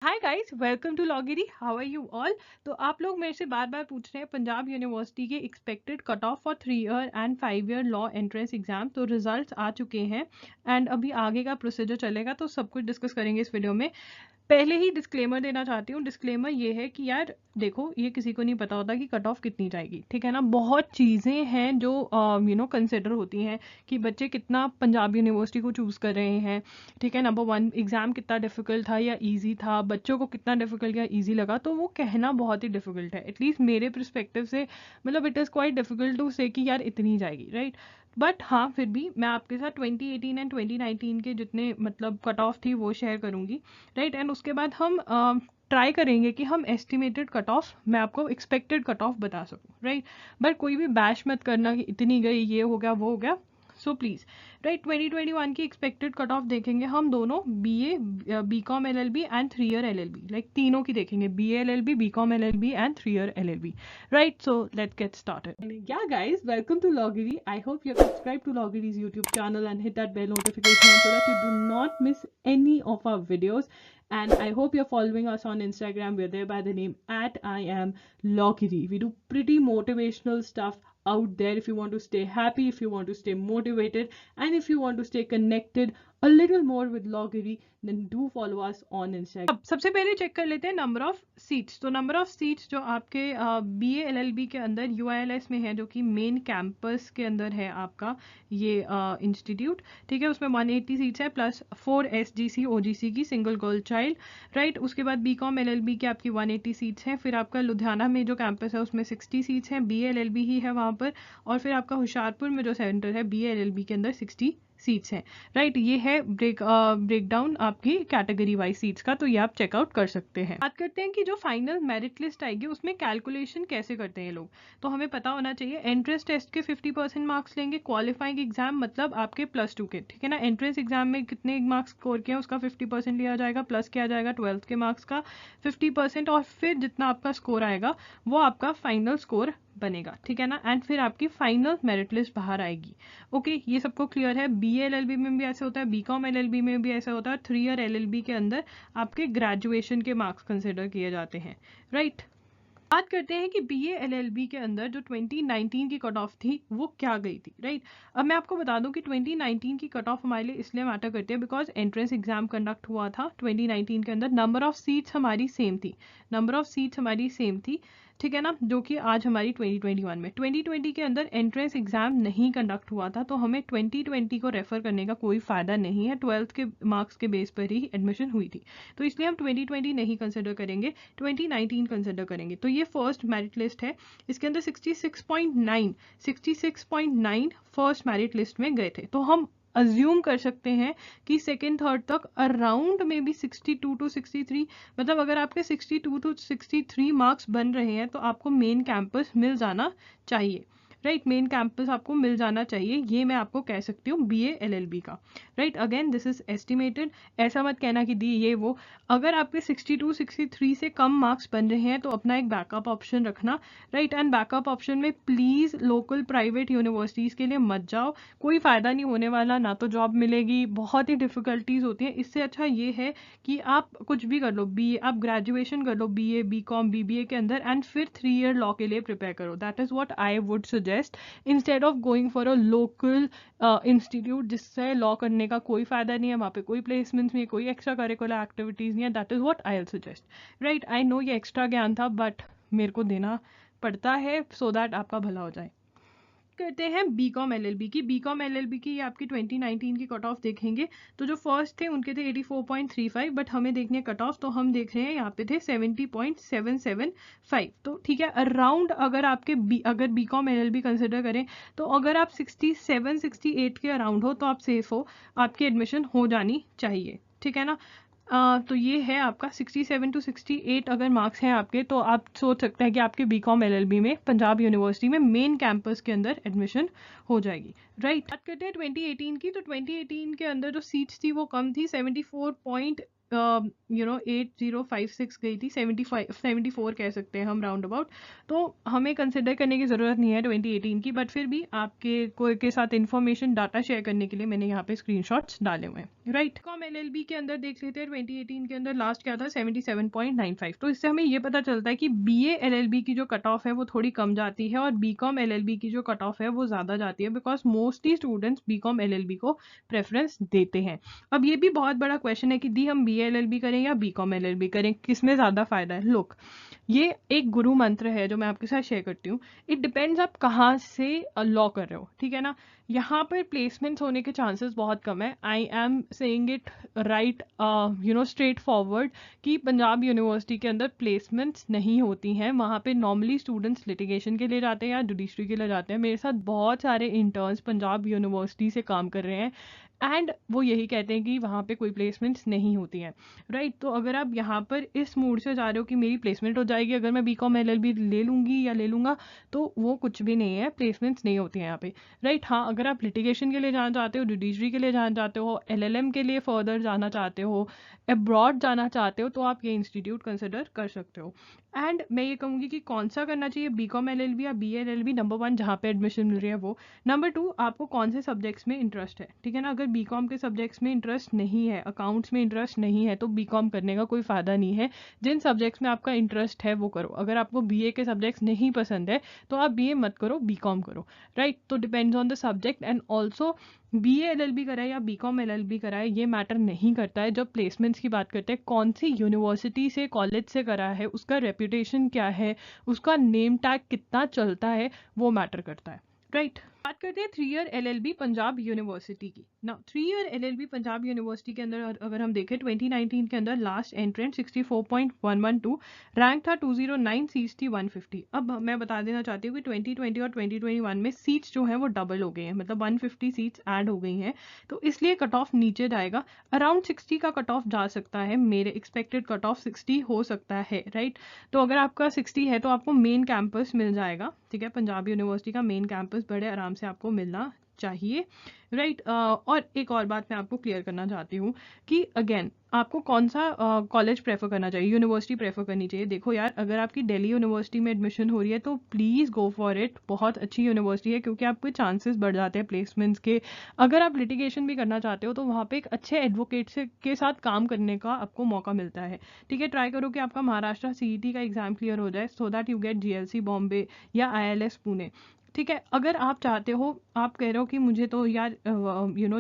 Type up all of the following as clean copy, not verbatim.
Hi guys, welcome to लॉगिरी। How are you all. तो आप लोग मेरे से बार बार पूछ रहे हैं पंजाब यूनिवर्सिटी के expected cut off for 3 year and 5 year law entrance exam. तो रिजल्ट्स आ चुके हैं एंड अभी आगे का प्रोसीजर चलेगा, तो सब कुछ डिस्कस करेंगे इस वीडियो में। पहले ही डिस्क्लेमर देना चाहती हूँ। डिस्क्लेमर ये है कि यार देखो, ये किसी को नहीं पता होता कि कट ऑफ कितनी जाएगी, ठीक है ना। बहुत चीज़ें हैं जो कंसिडर होती हैं कि बच्चे कितना पंजाब यूनिवर्सिटी को चूज़ कर रहे हैं, ठीक है। नंबर वन, एग्ज़ाम कितना डिफिकल्ट था या इजी था, बच्चों को कितना डिफिकल्ट या इजी लगा, तो वो कहना बहुत ही डिफिकल्ट है। एटलीस्ट मेरे परस्पेक्टिव से मतलब it is quite difficult to say कि यार इतनी जाएगी, राइट। बट हाँ, फिर भी मैं आपके साथ 2018 एंड 2019 के जितने मतलब कट ऑफ थी वो शेयर करूँगी, राइट। एंड उसके बाद हम ट्राई करेंगे कि हम एस्टिमेटेड कट ऑफ, मैं आपको एक्सपेक्टेड कट ऑफ बता सकूँ, राइट। बट कोई भी बैश मत करना कि इतनी गई, ये हो गया वो हो गया। So please, right. 2021 की एक्सपेक्टेड कट ऑफ देखेंगे हम दोनों, BA, BCom LLB and 3 year LLB, like तीनों की देखेंगे, BA LLB, BCom LLB and 3 year LLB, right? So let's get started. Yeah guys, welcome to Logiri. I hope you're subscribed to Logiri's YouTube channel and hit that bell notification so that you do not miss any of our videos. And I hope you're following us on Instagram. We're there by the name at I am Logiri. We do pretty motivational stuff out there if you want to stay happy, if you want to stay motivated, and if you want to stay connected a little more with Logiri, then do follow us on Instagram. अब सबसे पहले check कर लेते हैं number of seats. तो number of seats जो आपके BA LLB के अंदर UILS में है, जो कि मेन कैंपस के अंदर है आपका ये इंस्टीट्यूट, ठीक है। उसमें 180 सीट्स है प्लस 4 SGC OGC की सिंगल गर्ल चाइल्ड, राइट। उसके बाद BCom LLB की आपकी 180 सीट्स हैं। फिर आपका लुधियाना में जो कैंपस है उसमें 60 सीट्स हैं, BA LLB ही है वहाँ पर। और फिर आपका होशियारपुर में जो सेंटर है BA LLB के अंदर 60 सीट्स हैं, राइट। ये है ब्रेकडाउन आपकी कैटेगरी वाइज सीट्स का, तो ये आप चेकआउट कर सकते हैं। बात करते हैं कि जो फाइनल मेरिट लिस्ट आएगी उसमें कैलकुलेशन कैसे करते हैं लोग। तो हमें पता होना चाहिए, एंट्रेंस टेस्ट के 50% मार्क्स लेंगे, क्वालिफाइंग एग्जाम मतलब आपके +2 के, ठीक है ना। एंट्रेंस एग्जाम में कितने मार्क्स स्कोर किया उसका 50% लिया जाएगा, प्लस किया जाएगा 12th के मार्क्स का 50%, और फिर जितना आपका स्कोर आएगा वो आपका फाइनल स्कोर बनेगा, ठीक है ना। एंड फिर आपकी फाइनल मेरिट लिस्ट बाहर आएगी। ओके, ये सबको क्लियर है। BA LLB में भी ऐसा होता है, BCom LLB में भी ऐसा होता है। 3 ईयर LLB के अंदर आपके ग्रेजुएशन के मार्क्स कंसिडर किए जाते हैं, राइट। बात करते हैं कि BA LLB के अंदर जो 2019 की कट ऑफ थी वो क्या गई थी, राइट। अब मैं आपको बता दूं कि 2019 की कट ऑफ हमारे लिए इसलिए मैटर करती है बिकॉज एंट्रेंस एग्जाम कंडक्ट हुआ था 2019 के अंदर। नंबर ऑफ सीट्स हमारी सेम थी, नंबर ऑफ सीट्स हमारी सेम थी, ठीक है ना, जो कि आज हमारी 2021 में। 2020 के अंदर एंट्रेंस एग्जाम नहीं कंडक्ट हुआ था, तो हमें 2020 को रेफर करने का कोई फायदा नहीं है। 12th के मार्क्स के बेस पर ही एडमिशन हुई थी, तो इसलिए हम 2020 नहीं कंसिडर करेंगे, 2019 कंसिडर करेंगे। तो ये फर्स्ट मेरिट लिस्ट है, इसके अंदर 66.9 फर्स्ट मेरिट लिस्ट में गए थे। तो हम अज्यूम कर सकते हैं कि सेकेंड थर्ड तक अराउंड में भी 62 to 63, मतलब अगर आपके 62 to 63 मार्क्स बन रहे हैं तो आपको मेन कैंपस मिल जाना चाहिए, राइट। मेन कैंपस आपको मिल जाना चाहिए, ये मैं आपको कह सकती हूँ BA LLB का, right. Again this is estimated, ऐसा मत कहना कि दी ये वो। अगर आपके 62 63 से कम मार्क्स बन रहे हैं तो अपना एक बैकअप ऑप्शन रखना, राइट। एंड बैकअप ऑप्शन में प्लीज़ लोकल प्राइवेट यूनिवर्सिटीज़ के लिए मत जाओ, कोई फ़ायदा नहीं होने वाला, ना तो जॉब मिलेगी, बहुत ही डिफ़िकल्टीज़ होती हैं। इससे अच्छा ये है कि आप कुछ भी कर लो, BA आप ग्रेजुएशन कर लो, BA BCom BBA के अंदर, एंड फिर 3 ईयर लॉ के लिए प्रिपेयर करो। That is what I would suggest, instead of going for a local institute जिससे लॉ करने का कोई फ़ायदा नहीं है, वहाँ पे कोई प्लेसमेंट्स नहीं है, कोई एक्स्ट्रा करिकुलर एक्टिविटीज़ नहीं है। That is what I will suggest, right. I know ये एक्स्ट्रा ज्ञान था बट मेरे को देना पड़ता है सो दैट आपका भला हो जाए। करते हैं BCom LLB की। BCom LLB की आपकी 2019 की कट ऑफ देखेंगे तो जो फर्स्ट थे उनके थे 84.35, बट हमें देखने कट ऑफ तो हम देख रहे हैं यहाँ पे थे 70.775। तो ठीक है, अराउंड अगर आपके अगर BCom LLB कंसिडर करें तो अगर आप 67 68 के अराउंड हो तो आप सेफ हो, आपकी एडमिशन हो जानी चाहिए, ठीक है ना। तो ये है आपका 67 to 68 अगर मार्क्स हैं आपके तो आप सोच सकते हैं कि आपके BCom LLB में पंजाब यूनिवर्सिटी में मेन कैंपस के अंदर एडमिशन हो जाएगी, राइट। बात करते हैं 2018 की। तो 2018 के अंदर जो सीट्स थी वो कम थी, 74 8056 गई थी, 74 कह सकते हैं हम राउंड अबाउट। तो हमें कंसिडर करने की ज़रूरत नहीं है 2018 की, बट फिर भी आपके कोई के साथ इन्फॉर्मेशन डाटा शेयर करने के लिए मैंने यहाँ पे स्क्रीनशॉट्स डाले हुए हैं, राइट। कॉम LLB के अंदर देख लेते हैं 2018 के अंदर लास्ट क्या था, 77.95। तो इससे हमें ये पता चलता है कि BA LLB की जो कट ऑफ है वो थोड़ी कम जाती है और BCom LLB की जो कट ऑफ है वो ज़्यादा जाती है, because mostly students BCom LLB को प्रेफरेंस देते हैं। अब ये भी बहुत बड़ा क्वेश्चन है कि दी हम BA LLB करें या BCom LLB करें, किसमें ज़्यादा फायदा है। लुक, ये एक गुरु मंत्र है जो मैं आपके साथ शेयर करती हूँ। इट डिपेंड्स आप कहाँ से लॉ कर रहे हो, ठीक है ना। यहाँ पर प्लेसमेंट्स होने के चांसेस बहुत कम है। I am saying it right straight forward कि पंजाब यूनिवर्सिटी के अंदर प्लेसमेंट्स नहीं होती हैं। वहाँ पे नॉर्मली स्टूडेंट्स लिटिगेशन के लिए जाते हैं या जुडिशरी के लिए जाते हैं। मेरे साथ बहुत सारे इंटर्न्स पंजाब यूनिवर्सिटी से काम कर रहे हैं एंड वो यही कहते हैं कि वहाँ पे कोई प्लेसमेंट्स नहीं होती हैं, राइट। तो अगर आप यहाँ पर इस मूड से जा रहे हो कि मेरी प्लेसमेंट हो जाएगी अगर मैं BCom LLB ले लूँगी या ले लूँगा, तो वो कुछ भी नहीं है, प्लेसमेंट्स नहीं होती हैं यहाँ पे, राइट। हाँ, अगर आप लिटिगेशन के लिए जाना चाहते हो, जुडिशरी के लिए जाना चाहते हो, LLM के लिए फर्दर जाना चाहते हो, अब्रॉड जाना चाहते हो, तो आप ये इंस्टीट्यूट कंसिडर कर सकते हो। एंड मैं ये कहूँगी कि कौन सा करना चाहिए, BCom LLB या BA LLB, नंबर 1 जहाँ पे एडमिशन मिल रही है वो, नंबर 2 आपको कौन से सब्जेक्ट्स में इंटरेस्ट है, ठीक है ना। अगर BCom के सब्जेक्ट्स में इंटरेस्ट नहीं है, अकाउंट्स में इंटरेस्ट नहीं है, तो BCom करने का कोई फ़ायदा नहीं है। जिन सब्जेक्ट्स में आपका इंटरेस्ट है वो करो। अगर आपको BA के सब्जेक्ट्स नहीं पसंद है तो आप BA मत करो, BCom करो, राइट। तो depends on the subject and also BA LLB कराए या BCom LLB कराए ये मैटर नहीं करता है। जब प्लेसमेंट्स की बात करते हैं, कौन सी यूनिवर्सिटी से, कॉलेज से करा है, उसका रेपुटेशन क्या है, उसका नेम टैग कितना चलता है, वो मैटर करता है, राइट। बात करते हैं 3 ईयर LLB पंजाब यूनिवर्सिटी की ना। 3 ईयर LLB पंजाब यूनिवर्सिटी के अंदर अगर हम देखें 2019 के अंदर लास्ट एंट्रेंस 64.112, रैंक था 209, सीट्स थी 150। अब मैं बता देना चाहती हूँ कि 2020 और 2021 में सीट्स जो हैं वो डबल हो गए हैं, मतलब 150 सीट्स ऐड हो गई हैं, तो इसलिए कट ऑफ नीचे जाएगा। अराउंड 60 का कट ऑफ जा सकता है, मेरे एक्सपेक्टेड कट ऑफ 60 हो सकता है, राइट। तो अगर आपका 60 है तो आपको मेन कैंपस मिल जाएगा, ठीक है। पंजाब यूनिवर्सिटी का मेन कैंपस बड़े आराम से आपको मिलना चाहिए, राइट। और एक और बात मैं आपको क्लियर करना चाहती हूँ कि अगेन आपको कौन सा कॉलेज प्रेफर करना चाहिए, यूनिवर्सिटी प्रेफर करनी चाहिए। देखो यार, अगर आपकी दिल्ली यूनिवर्सिटी में एडमिशन हो रही है तो प्लीज़ गो फॉर इट, बहुत अच्छी यूनिवर्सिटी है, क्योंकि आपके चांसेस बढ़ जाते हैं प्लेसमेंट्स के। अगर आप लिटिगेशन भी करना चाहते हो तो वहाँ पे एक अच्छे एडवोकेट से के साथ काम करने का आपको मौका मिलता है, ठीक है। ट्राई करो कि आपका महाराष्ट्र CET का एग्जाम क्लियर हो जाए so that you get GLC Bombay या ILS पुणे, ठीक है। अगर आप चाहते हो, आप कह रहे हो कि मुझे तो यार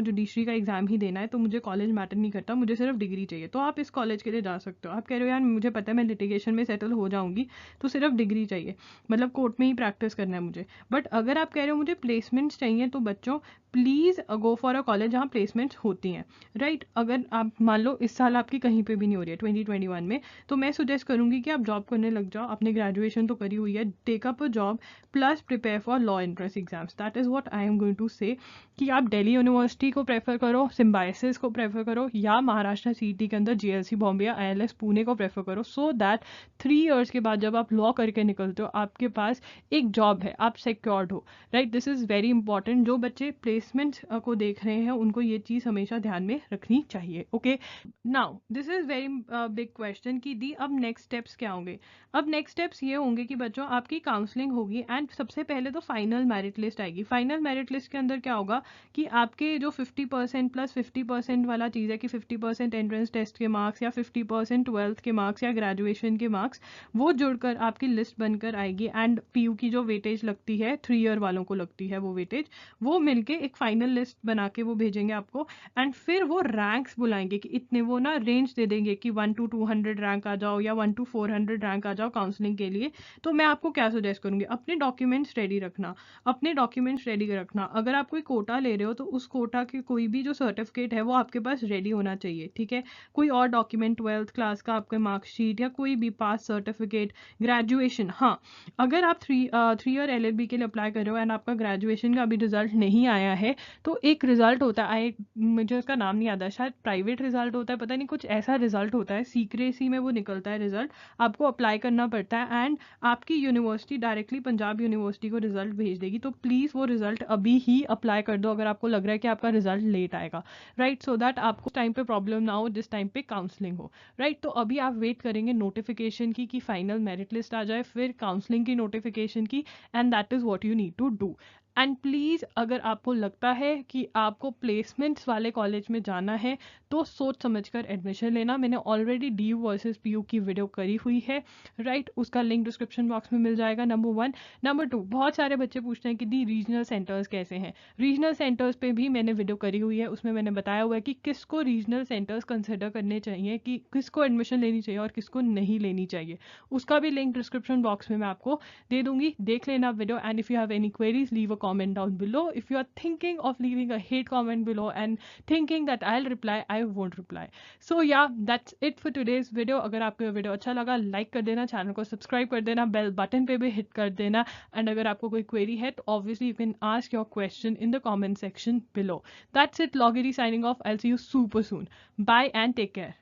जुडिशरी का एग्जाम ही देना है, तो मुझे कॉलेज मैटर नहीं करता, मुझे सिर्फ डिग्री चाहिए, तो आप इस कॉलेज के लिए जा सकते हो। आप कह रहे हो यार मुझे पता है मैं लिटिगेशन में सेटल हो जाऊंगी, तो सिर्फ डिग्री चाहिए, मतलब कोर्ट में ही प्रैक्टिस करना है मुझे। बट अगर आप कह रहे हो मुझे प्लेसमेंट्स चाहिए, तो बच्चों please go for a college जहाँ प्लेसमेंट्स होती हैं, राइट। अगर आप मान लो इस साल आपकी कहीं पे भी नहीं हो रही है 2021 में, तो मैं सुजेस्ट करूँगी कि आप जॉब करने लग जाओ। आपने ग्रेजुएशन तो करी हुई है, take up a job plus prepare for law entrance exams. That is what I am going to say, कि आप दिल्ली यूनिवर्सिटी को प्रेफर करो, सिम्बाइसिस को प्रेफर करो, या महाराष्ट्र CET के अंदर GLC बॉम्बे या ILS पुणे को प्रेफर करो, सो दैट 3 इयर्स के बाद जब आप लॉ करके निकलते हो आपके पास एक जॉब है, आप सिक्योर्ड हो, right. This is very important. जो बच्चे प्लेसमेंट को देख रहे हैं उनको ये चीज़ हमेशा ध्यान में रखनी चाहिए, okay. Now this is very big question कि दी अब नेक्स्ट स्टेप्स क्या होंगे। अब नेक्स्ट स्टेप्स ये होंगे कि बच्चों आपकी काउंसलिंग होगी एंड सबसे पहले तो फाइनल मेरिट लिस्ट आएगी। फाइनल मेरिट लिस्ट के अंदर क्या होगा कि आपके जो 50% प्लस 50% वाला चीज़ है कि 50% एंट्रेंस टेस्ट के मार्क्स या 50% ट्वेल्थ के मार्क्स या ग्रेजुएशन के मार्क्स, वो जुड़कर आपकी लिस्ट बनकर आएगी। एंड PU की जो वेटेज लगती है 3 ईयर वालों को लगती है वो वेटेज, वो मिलके एक फाइनल लिस्ट बना के वो भेजेंगे आपको। एंड फिर वो रैंक्स बुलाएंगे कि इतने, वो ना रेंज दे देंगे कि 1 to 200 रैंक आ जाओ या 1 to 400 रैंक आ जाओ काउंसलिंग के लिए। तो मैं आपको क्या सजेस्ट करूँगी, अपने डॉक्यूमेंट्स रेडी रखना, अपने डॉक्यूमेंट्स रेडी रखना। अगर आप कोई कोटा ले रहे हो तो उस कोटा की कोई भी जो सर्टिफिकेट है वो आपके पास रेडी होना चाहिए, ठीक है। कोई और डॉक्यूमेंट, 12th क्लास का आपका मार्कशीट या कोई भी पास सर्टिफिकेट, ग्रेजुएशन। हाँ, अगर आप 3 ईयर LLB के लिए अप्लाई कर रहे हो एंड आपका ग्रेजुएशन का अभी रिजल्ट नहीं आया है, तो एक रिजल्ट होता है, मुझे उसका नाम नहीं आता, शायद प्राइवेट रिजल्ट होता है, पता नहीं कुछ ऐसा रिजल्ट होता है, सीक्रेसी में वो निकलता है रिजल्ट, आपको अप्लाई करना पड़ता है एंड आपकी यूनिवर्सिटी डायरेक्टली पंजाब यूनिवर्सिटी को रिजल्ट रिजल्ट भेज देगी, तो प्लीज़ वो रिजल्ट अभी ही अप्लाई कर दो अगर आपको लग रहा है कि आपका रिजल्ट लेट आएगा, राइट, सो दैट आपको टाइम पे प्रॉब्लम ना हो जिस टाइम पे काउंसलिंग हो, राइट। तो अभी आप वेट करेंगे नोटिफिकेशन की कि फाइनल मेरिट लिस्ट आ जाए, फिर काउंसलिंग की नोटिफिकेशन की, and that is what you need to do. And please अगर आपको लगता है कि आपको प्लेसमेंट्स वाले कॉलेज में जाना है तो सोच समझकर एडमिशन लेना। मैंने already D versus P U की वीडियो करी हुई है, राइट, उसका लिंक डिस्क्रिप्शन बॉक्स में मिल जाएगा, नंबर 1। नंबर 2, बहुत सारे बच्चे पूछते हैं कि दी रीजनल सेंटर्स कैसे हैं। रीजनल सेंटर्स पे भी मैंने वीडियो करी हुई है, उसमें मैंने बताया हुआ है कि किसको रीजनल सेंटर्स कंसिडर करने चाहिए, कि किसको एडमिशन लेनी चाहिए और किसको नहीं लेनी चाहिए। उसका भी लिंक डिस्क्रिप्शन बॉक्स में मैं आपको दे दूंगी, देख लेना video. And if you have any queries, leave a comment down below. If you are thinking of leaving a hate comment below and thinking that I will reply, I won't reply. So yeah, that's it for today's video. अगर आपको ये video अच्छा लगा, like कर देना, channel को subscribe कर देना, बेल बटन पे भी हिट कर देना। एंड अगर आपको कोई क्वेरी है तो obviously you can ask your question in the comment section below. That's it, लॉगेरी signing off. I will see you super soon. Bye and take care.